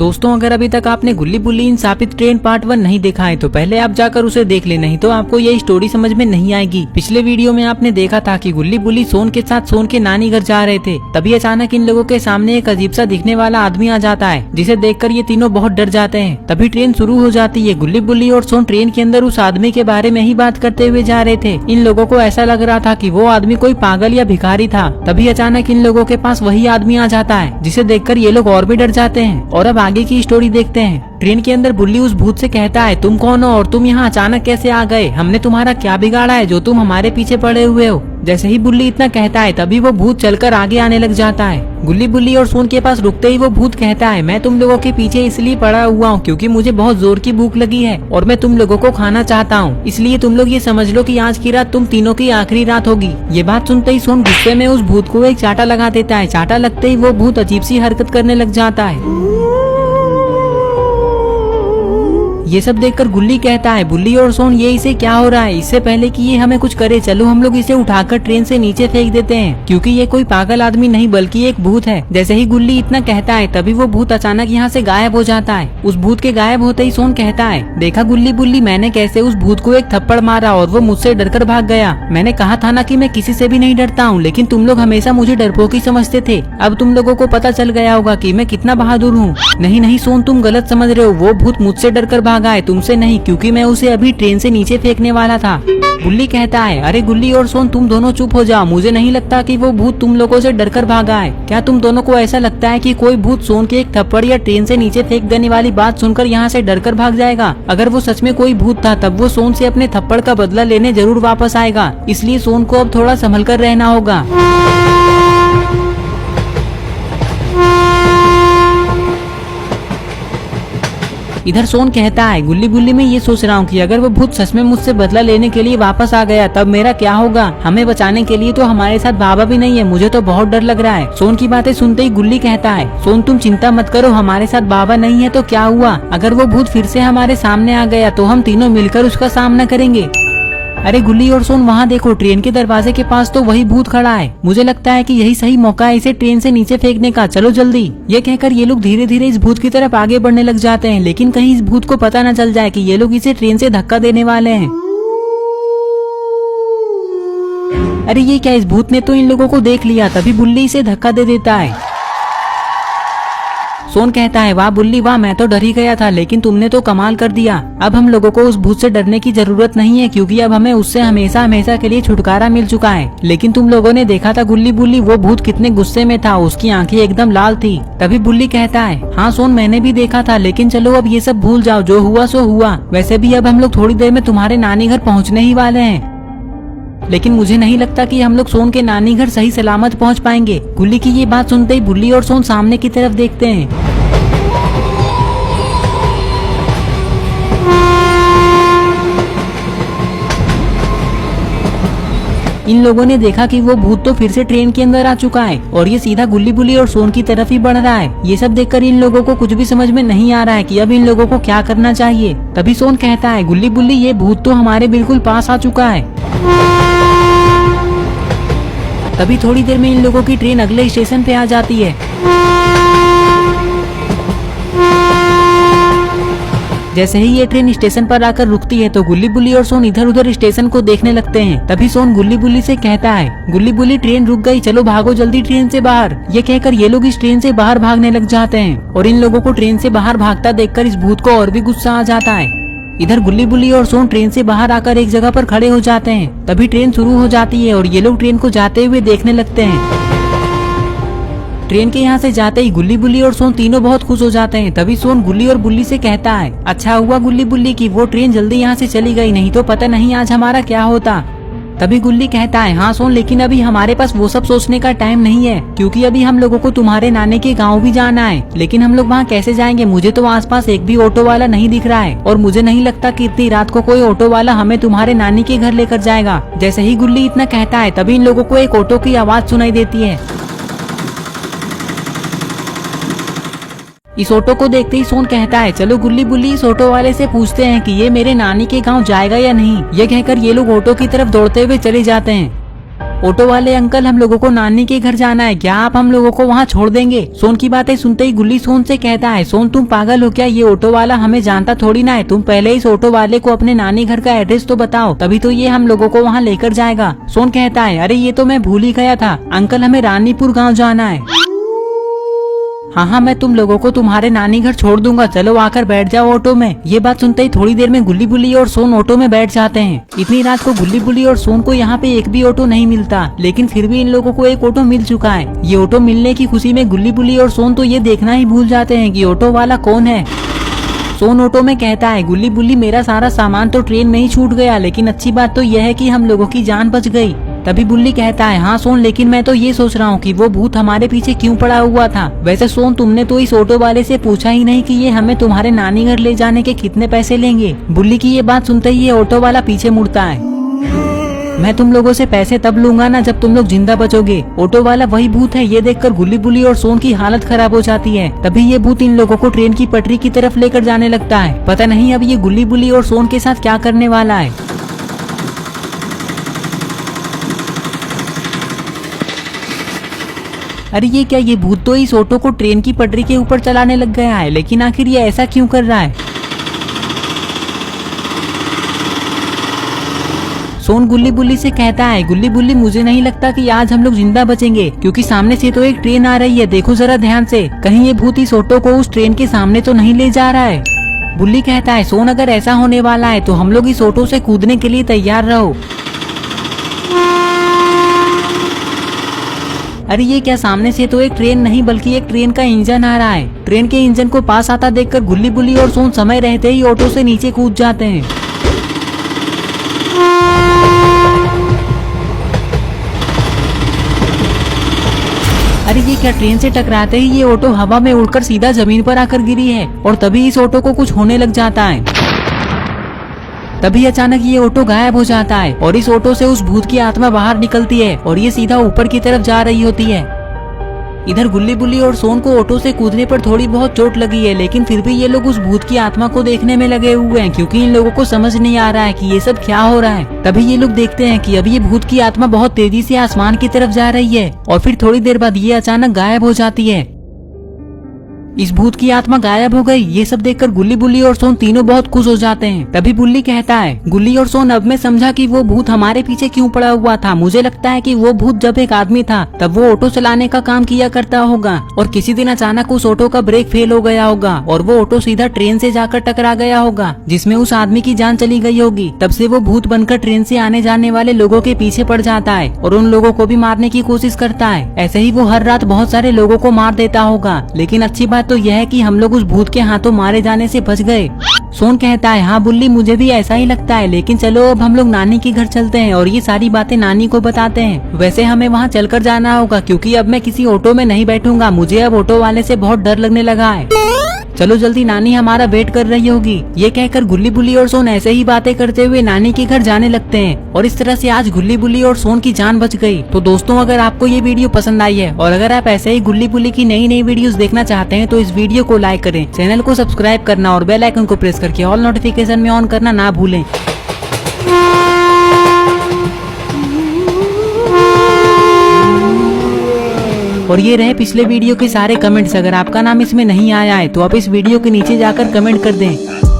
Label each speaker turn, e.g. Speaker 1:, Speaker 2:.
Speaker 1: दोस्तों अगर अभी तक आपने गुल्ली बुल्ली इन शापित ट्रेन पार्ट 1 नहीं देखा है तो पहले आप जाकर उसे देख ले, नहीं तो आपको ये स्टोरी समझ में नहीं आएगी। पिछले वीडियो में आपने देखा था कि गुल्ली बुल्ली सोन के साथ सोन के नानी घर जा रहे थे, तभी अचानक इन लोगों के सामने एक अजीब सा दिखने वाला आदमी आ जाता है, जिसे देखकर ये तीनों बहुत डर जाते हैं। तभी ट्रेन शुरू हो जाती है। गुल्ली बुल्ली और सोन ट्रेन के अंदर उस आदमी के बारे में ही बात करते हुए जा रहे थे। इन लोगों को ऐसा लग रहा था कि वो आदमी कोई पागल या भिखारी था। तभी अचानक इन लोगों के पास वही आदमी आ जाता है, जिसे देखकर ये लोग और भी डर जाते हैं। और अब आगे की स्टोरी देखते हैं। ट्रेन के अंदर बुल्ली उस भूत से कहता है, तुम कौन हो और तुम यहाँ अचानक कैसे आ गए? हमने तुम्हारा क्या बिगाड़ा है जो तुम हमारे पीछे पड़े हुए हो? जैसे ही बुल्ली इतना कहता है तभी वो भूत चलकर आगे आने लग जाता है। गुल्ली बुल्ली और सोन के पास रुकते ही वो भूत कहता है, मैं तुम लोगों के पीछे इसलिए पड़ा हुआ हूँ क्योंकि मुझे बहुत जोर की भूख लगी है और मैं तुम लोगों को खाना चाहता हूँ, इसलिए तुम लोग ये समझ लो कि आज की रात तुम तीनों की आखिरी रात होगी। ये बात सुनते ही सोन गुस्से में उस भूत को एक चाटा लगा देता है। चाटा लगते ही वो भूत अजीब सी हरकत करने लग जाता है। ये सब देखकर गुल्ली कहता है, बुल्ली और सोन ये इसे क्या हो रहा है? इससे पहले कि ये हमें कुछ करे चलो हम लोग इसे उठाकर ट्रेन से नीचे फेंक देते हैं, क्योंकि ये कोई पागल आदमी नहीं बल्कि एक भूत है। जैसे ही गुल्ली इतना कहता है तभी वो भूत अचानक यहाँ से गायब हो जाता है। उस भूत के गायब होते ही सोन कहता है, देखा गुल्ली बुल्ली, मैंने कैसे उस भूत को एक थप्पड़ मारा और वो मुझसे डरकर भाग गया। मैंने कहा था ना कि मैं किसी से भी नहीं डरता हूँ, लेकिन तुम लोग हमेशा मुझे डरपोकी समझते थे। अब तुम लोगों को पता चल गया होगा कि मैं कितना बहादुर हूँ। नहीं नहीं सोन, तुम गलत समझ रहे हो। वो भूत मुझसे डरकर भागा है, तुमसे नहीं, क्योंकि मैं उसे अभी ट्रेन से नीचे फेंकने वाला था। बुल्ली कहता है, अरे गुल्ली और सोन तुम दोनों चुप हो जाओ। मुझे नहीं लगता कि वो भूत तुम लोगों से डरकर भागा है। क्या तुम दोनों को ऐसा लगता है कि कोई भूत सोन के एक थप्पड़ या ट्रेन से नीचे फेंक देने वाली बात सुनकर यहाँ से डरकर भाग जाएगा? अगर वो सच में कोई भूत था तब वो सोन से अपने थप्पड़ का बदला लेने जरूर वापस आएगा, इसलिए सोन को अब थोड़ा संभल कर रहना होगा। इधर सोन कहता है, गुल्ली बुल्ली मैं ये सोच रहा हूँ कि अगर वो भूत सच में मुझसे बदला लेने के लिए वापस आ गया तब मेरा क्या होगा? हमें बचाने के लिए तो हमारे साथ बाबा भी नहीं है, मुझे तो बहुत डर लग रहा है। सोन की बातें सुनते ही गुल्ली कहता है, सोन तुम चिंता मत करो, हमारे साथ बाबा नहीं है तो क्या हुआ? अगर वो भूत फिर से हमारे सामने आ गया तो हम तीनों मिलकर उसका सामना करेंगे। अरे गुल्ली और सोन वहाँ देखो, ट्रेन के दरवाजे के पास तो वही भूत खड़ा है। मुझे लगता है कि यही सही मौका है इसे ट्रेन से नीचे फेंकने का, चलो जल्दी। ये कहकर ये लोग धीरे धीरे इस भूत की तरफ आगे बढ़ने लग जाते हैं, लेकिन कहीं इस भूत को पता न चल जाए कि ये लोग इसे ट्रेन से धक्का देने वाले हैं। अरे ये क्या, इस भूत ने तो इन लोगों को देख लिया। तभी बुल्ली इसे धक्का दे देता है। सोन कहता है, वाह बुल्ली वाह, मैं तो डर ही गया था, लेकिन तुमने तो कमाल कर दिया। अब हम लोगों को उस भूत से डरने की जरूरत नहीं है, क्योंकि अब हमें उससे हमेशा हमेशा के लिए छुटकारा मिल चुका है। लेकिन तुम लोगों ने देखा था गुल्ली बुल्ली, वो भूत कितने गुस्से में था, उसकी आंखें एकदम लाल थी। तभी बुल्ली कहता है, हाँ सोन मैंने भी देखा था, लेकिन चलो अब ये सब भूल जाओ, जो हुआ सो हुआ। वैसे भी अब हम लोग थोड़ी देर में तुम्हारे नानी घर पहुँचने ही वाले हैं, लेकिन मुझे नहीं लगता कि हम लोग सोन के नानी घर सही सलामत पहुंच पाएंगे। गुल्ली की ये बात सुनते ही बुल्ली और सोन सामने की तरफ देखते हैं। इन लोगों ने देखा कि वो भूत तो फिर से ट्रेन के अंदर आ चुका है और ये सीधा गुल्ली बुल्ली और सोन की तरफ ही बढ़ रहा है। ये सब देखकर इन लोगों को कुछ भी समझ में नहीं आ रहा है कि अब इन लोगों को क्या करना चाहिए। तभी सोन कहता है, गुल्ली बुल्ली ये भूत तो हमारे बिल्कुल पास आ चुका है। तभी थोड़ी देर में इन लोगों की ट्रेन अगले स्टेशन पे आ जाती है। जैसे ही ये ट्रेन स्टेशन पर आकर रुकती है तो गुल्ली बुल्ली और सोन इधर उधर स्टेशन को देखने लगते हैं। तभी सोन गुल्ली बुल्ली से कहता है, गुल्ली बुल्ली ट्रेन रुक गई, चलो भागो जल्दी ट्रेन से बाहर। ये कहकर ये लोग इस ट्रेन से बाहर भागने लग जाते हैं और इन लोगों को ट्रेन से बाहर भागता देखकर इस भूत को और भी गुस्सा आ जाता है। इधर गुल्ली बुल्ली और सोन ट्रेन से बाहर आकर एक जगह पर खड़े हो जाते हैं। तभी ट्रेन शुरू हो जाती है और ये लोग ट्रेन को जाते हुए देखने लगते हैं। ट्रेन के यहाँ से जाते ही गुल्ली बुल्ली और सोन तीनों बहुत खुश हो जाते हैं। तभी सोन गुल्ली और बुल्ली से कहता है, अच्छा हुआ गुल्ली बुल्ली की वो ट्रेन जल्दी यहाँ से चली गई, नहीं तो पता नहीं आज हमारा क्या होता। तभी गुल्ली कहता है, हाँ सोन, लेकिन अभी हमारे पास वो सब सोचने का टाइम नहीं है, क्योंकि अभी हम लोगों को तुम्हारे नानी के गाँव भी जाना है। लेकिन हम लोग वहाँ कैसे जाएंगे? मुझे तो आसपास एक भी ऑटो वाला नहीं दिख रहा है और मुझे नहीं लगता कि इतनी रात को कोई ऑटो वाला हमें तुम्हारे नानी के घर लेकर जाएगा। जैसे ही गुल्ली इतना कहता है तभी इन लोगों को एक ऑटो की आवाज सुनाई देती है। इस ऑटो को देखते ही सोन कहता है, चलो गुल्ली बुल्ली इस ऑटो वाले से पूछते हैं कि ये मेरे नानी के गांव जाएगा या नहीं। ये कहकर ये लोग ऑटो की तरफ दौड़ते हुए चले जाते हैं। ऑटो वाले अंकल, हम लोगों को नानी के घर जाना है, क्या आप हम लोगों को वहाँ छोड़ देंगे? सोन की बातें सुनते ही गुल्ली सोन से कहता है, सोन तुम पागल हो क्या? ये ऑटो वाला हमें जानता थोड़ी ना है। तुम पहले इस ऑटो वाले को अपने नानी घर का एड्रेस तो बताओ, तभी तो ये हम लोगों को वहाँ लेकर जाएगा। सोन कहता है, अरे ये तो मैं भूल ही गया था अंकल, हमें रानीपुर गाँव जाना है। हाँ, मैं तुम लोगों को तुम्हारे नानी घर छोड़ दूंगा, चलो आकर बैठ जाओ ऑटो में। ये बात सुनते ही थोड़ी देर में गुल्ली बुल्ली और सोन ऑटो में बैठ जाते हैं। इतनी रात को गुल्ली बुल्ली और सोन को यहाँ पे एक भी ऑटो नहीं मिलता, लेकिन फिर भी इन लोगों को एक ऑटो मिल चुका है। ये ऑटो मिलने की खुशी में गुल्ली बुल्ली और सोन तो ये देखना ही भूल जाते हैं कि ऑटो वाला कौन है। सोन ऑटो में कहता है, गुल्ली बुल्ली मेरा सारा सामान तो ट्रेन में ही छूट गया, लेकिन अच्छी बात तो यह है कि हम लोगों की जान बच गई। तभी बुल्ली कहता है, हाँ सोन, लेकिन मैं तो ये सोच रहा हूँ कि वो भूत हमारे पीछे क्यों पड़ा हुआ था। वैसे सोन, तुमने तो इस ऑटो वाले से पूछा ही नहीं कि ये हमें तुम्हारे नानी घर ले जाने के कितने पैसे लेंगे। बुल्ली की ये बात सुनते ही ये ऑटो वाला पीछे मुड़ता है। मैं तुम लोगों से पैसे तब लूंगा ना जब तुम लोग जिंदा बचोगे। ऑटो वाला वही भूत है। ये देखकर गुल्ली बुल्ली और सोन की हालत खराब हो जाती है। तभी ये भूत इन लोगों को ट्रेन की पटरी की तरफ लेकर जाने लगता है। पता नहीं अब ये गुल्ली बुल्ली और सोन के साथ क्या करने वाला है। अरे ये क्या, ये भूत तो इस ऑटो को ट्रेन की पटरी के ऊपर चलाने लग गया है, लेकिन आखिर ये ऐसा क्यों कर रहा है? सोन गुल्ली बुल्ली से कहता है, गुल्ली बुल्ली मुझे नहीं लगता कि आज हम लोग जिंदा बचेंगे, क्योंकि सामने से तो एक ट्रेन आ रही है, देखो जरा ध्यान से, कहीं ये भूत इस ऑटो को उस ट्रेन के सामने तो नहीं ले जा रहा है। बुल्ली कहता है, सोन अगर ऐसा होने वाला है तो हम लोग इस ऑटो से कूदने के लिए तैयार रहो। अरे ये क्या, सामने से तो एक ट्रेन नहीं बल्कि एक ट्रेन का इंजन आ रहा है। ट्रेन के इंजन को पास आता देखकर गुल्ली बुल्ली और सोन समय रहते ही ऑटो से नीचे कूद जाते हैं। अरे ये क्या, ट्रेन से टकराते ही ये ऑटो हवा में उड़कर सीधा जमीन पर आकर गिरी है और तभी इस ऑटो को कुछ होने लग जाता है। तभी अचानक ये ऑटो गायब हो जाता है और इस ऑटो से उस भूत की आत्मा बाहर निकलती है और ये सीधा ऊपर की तरफ जा रही होती है। इधर गुल्ली बुल्ली और सोन को ऑटो से कूदने पर थोड़ी बहुत चोट लगी है, लेकिन फिर भी ये लोग उस भूत की आत्मा को देखने में लगे हुए हैं, क्योंकि इन लोगों को समझ नहीं आ रहा है कि ये सब क्या हो रहा है। तभी ये लोग देखते हैं कि अब ये भूत की आत्मा बहुत तेजी से आसमान की तरफ जा रही है और फिर थोड़ी देर बाद ये अचानक गायब हो जाती है। इस भूत की आत्मा गायब हो गई। ये सब देखकर गुल्ली बुल्ली और सोन तीनों बहुत खुश हो जाते हैं। तभी बुल्ली कहता है, गुल्ली और सोन, अब मैं समझा कि वो भूत हमारे पीछे क्यों पड़ा हुआ था। मुझे लगता है कि वो भूत जब एक आदमी था तब वो ऑटो चलाने का काम किया करता होगा और किसी दिन अचानक उस ऑटो का ब्रेक फेल हो गया होगा और वो ऑटो सीधा ट्रेन से जाकर टकरा गया होगा, जिसमें उस आदमी की जान चली गई होगी। तब से वो भूत बनकर ट्रेन से आने जाने वाले लोगों के पीछे पड़ जाता है और उन लोगों को भी मारने की कोशिश करता है। ऐसे ही वो हर रात बहुत सारे लोगों को मार देता होगा। लेकिन अच्छी बात तो यह है कि हम लोग उस भूत के हाथों मारे जाने से बच गए। सोन कहता है, हाँ बुल्ली, मुझे भी ऐसा ही लगता है, लेकिन चलो अब हम लोग नानी के घर चलते हैं और ये सारी बातें नानी को बताते हैं। वैसे हमें वहाँ चलकर जाना होगा, क्योंकि अब मैं किसी ऑटो में नहीं बैठूंगा। मुझे अब ऑटो वाले से बहुत डर लगने लगा है। चलो जल्दी, नानी हमारा वेट कर रही होगी। ये कहकर गुल्ली बुल्ली और सोन ऐसे ही बातें करते हुए नानी के घर जाने लगते हैं और इस तरह से आज गुल्ली बुल्ली और सोन की जान बच गई। तो दोस्तों, अगर आपको ये वीडियो पसंद आई है और अगर आप ऐसे ही गुल्ली बुल्ली की नई नई वीडियोस देखना चाहते हैं तो इस वीडियो को लाइक करें, चैनल को सब्सक्राइब करना और बेल आइकन को प्रेस करके ऑल नोटिफिकेशन में ऑन करना ना भूलें। और ये रहे पिछले वीडियो के सारे कमेंट्स। अगर आपका नाम इसमें नहीं आया है तो आप इस वीडियो के नीचे जाकर कमेंट कर दें।